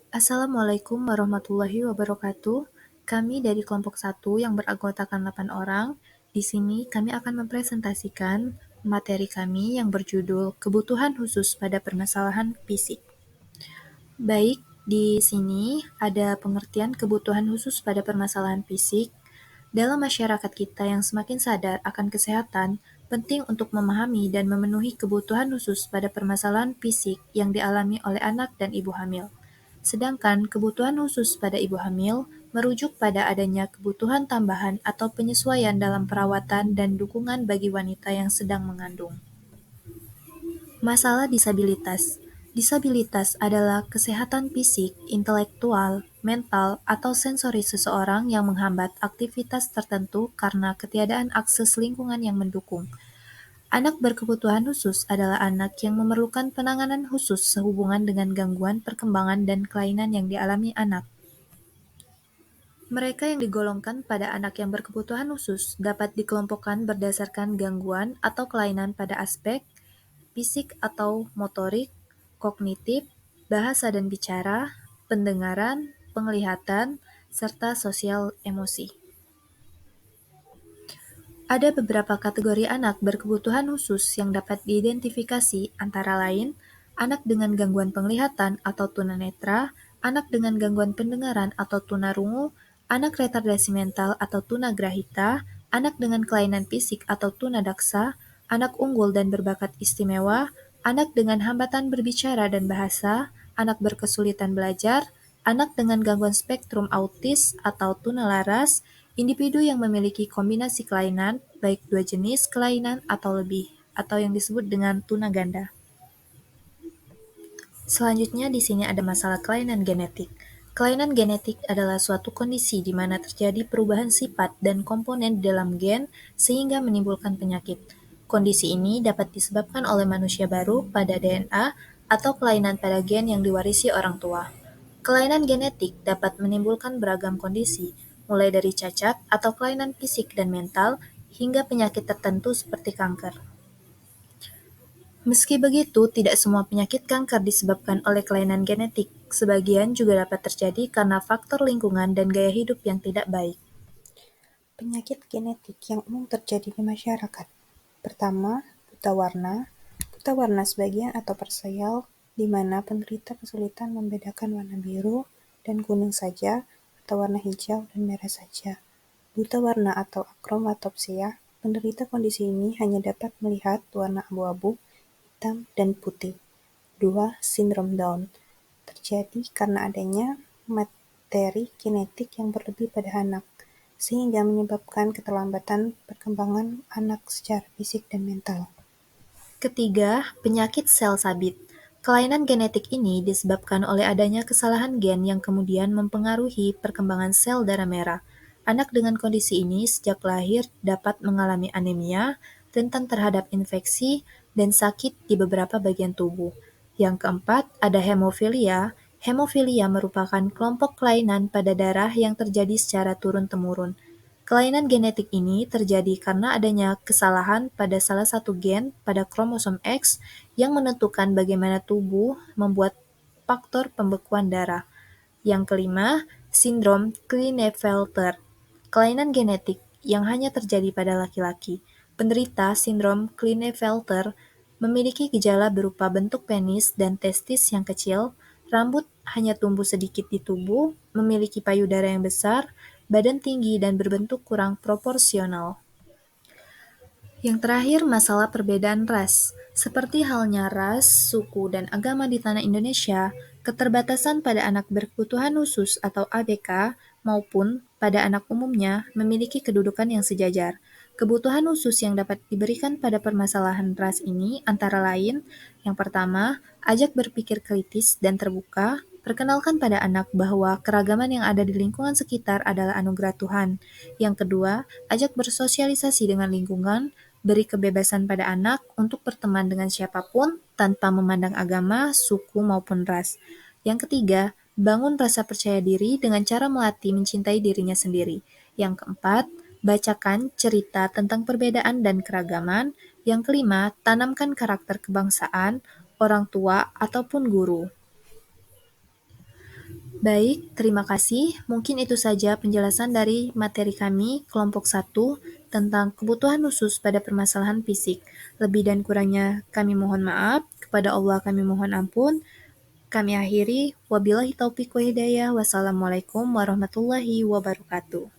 Assalamualaikum warahmatullahi wabarakatuh. Kami dari kelompok 1 yang beranggotakan 8 orang. Di sini kami akan mempresentasikan materi kami yang berjudul Kebutuhan Khusus pada Permasalahan Fisik. Baik, di sini ada pengertian kebutuhan khusus pada permasalahan fisik. Dalam masyarakat kita yang semakin sadar akan kesehatan, penting untuk memahami dan memenuhi kebutuhan khusus pada permasalahan fisik yang dialami oleh anak dan ibu hamil. Sedangkan kebutuhan khusus pada ibu hamil merujuk pada adanya kebutuhan tambahan atau penyesuaian dalam perawatan dan dukungan bagi wanita yang sedang mengandung. Masalah disabilitas. Disabilitas adalah kesehatan fisik, intelektual, mental, atau sensori seseorang yang menghambat aktivitas tertentu karena ketiadaan akses lingkungan yang mendukung. Anak berkebutuhan khusus adalah anak yang memerlukan penanganan khusus sehubungan dengan gangguan perkembangan dan kelainan yang dialami anak. Mereka yang digolongkan pada anak yang berkebutuhan khusus dapat dikelompokkan berdasarkan gangguan atau kelainan pada aspek fisik atau motorik, kognitif, bahasa dan bicara, pendengaran, penglihatan, serta sosial emosi. Ada beberapa kategori anak berkebutuhan khusus yang dapat diidentifikasi antara lain anak dengan gangguan penglihatan atau tunanetra, anak dengan gangguan pendengaran atau tunarungu, anak retardasi mental atau tunagrahita, anak dengan kelainan fisik atau tunadaksa, anak unggul dan berbakat istimewa, anak dengan hambatan berbicara dan bahasa, anak berkesulitan belajar, anak dengan gangguan spektrum autis atau tunalaras, individu yang memiliki kombinasi kelainan, baik dua jenis kelainan atau lebih, atau yang disebut dengan tuna ganda. Selanjutnya di sini ada masalah kelainan genetik. Kelainan genetik adalah suatu kondisi di mana terjadi perubahan sifat dan komponen di dalam gen sehingga menimbulkan penyakit. Kondisi ini dapat disebabkan oleh manusia baru pada DNA atau kelainan pada gen yang diwarisi orang tua. Kelainan genetik dapat menimbulkan beragam kondisi, mulai dari cacat atau kelainan fisik dan mental hingga penyakit tertentu seperti kanker. Meski begitu, tidak semua penyakit kanker disebabkan oleh kelainan genetik. Sebagian juga dapat terjadi karena faktor lingkungan dan gaya hidup yang tidak baik. Penyakit genetik yang umum terjadi di masyarakat. Pertama, buta warna. Buta warna sebagian atau parsial, di mana penderita kesulitan membedakan warna biru dan kuning saja, atau warna hijau dan merah saja. Buta warna atau akromatopsia, penderita kondisi ini hanya dapat melihat warna abu-abu, hitam, dan putih. 2. Sindrom Down terjadi karena adanya materi genetik yang berlebih pada anak, sehingga menyebabkan keterlambatan perkembangan anak secara fisik dan mental. Ketiga, penyakit sel sabit. Kelainan genetik ini disebabkan oleh adanya kesalahan gen yang kemudian mempengaruhi perkembangan sel darah merah. Anak dengan kondisi ini sejak lahir dapat mengalami anemia, rentan terhadap infeksi, dan sakit di beberapa bagian tubuh. Yang keempat, ada hemofilia. Hemofilia merupakan kelompok kelainan pada darah yang terjadi secara turun-temurun. Kelainan genetik ini terjadi karena adanya kesalahan pada salah satu gen pada kromosom X yang menentukan bagaimana tubuh membuat faktor pembekuan darah. Yang kelima, sindrom Klinefelter. Kelainan genetik yang hanya terjadi pada laki-laki. Penderita sindrom Klinefelter memiliki gejala berupa bentuk penis dan testis yang kecil, rambut hanya tumbuh sedikit di tubuh, memiliki payudara yang besar, badan tinggi dan berbentuk kurang proporsional. Yang terakhir, masalah perbedaan ras. Seperti halnya ras, suku, dan agama di tanah Indonesia, keterbatasan pada anak berkebutuhan khusus atau ABK maupun pada anak umumnya memiliki kedudukan yang sejajar. Kebutuhan khusus yang dapat diberikan pada permasalahan ras ini antara lain, yang pertama, ajak berpikir kritis dan terbuka, perkenalkan pada anak bahwa keragaman yang ada di lingkungan sekitar adalah anugerah Tuhan. Yang kedua, ajak bersosialisasi dengan lingkungan, beri kebebasan pada anak untuk berteman dengan siapapun tanpa memandang agama, suku, maupun ras. Yang ketiga, bangun rasa percaya diri dengan cara melatih mencintai dirinya sendiri. Yang keempat, bacakan cerita tentang perbedaan dan keragaman. Yang kelima, tanamkan karakter kebangsaan, orang tua, ataupun guru. Baik, terima kasih. Mungkin itu saja penjelasan dari materi kami, kelompok 1, tentang kebutuhan khusus pada permasalahan fisik. Lebih dan kurangnya kami mohon maaf, kepada Allah kami mohon ampun. Kami akhiri, wabillahi taufiq wa hidayah, wassalamualaikum warahmatullahi wabarakatuh.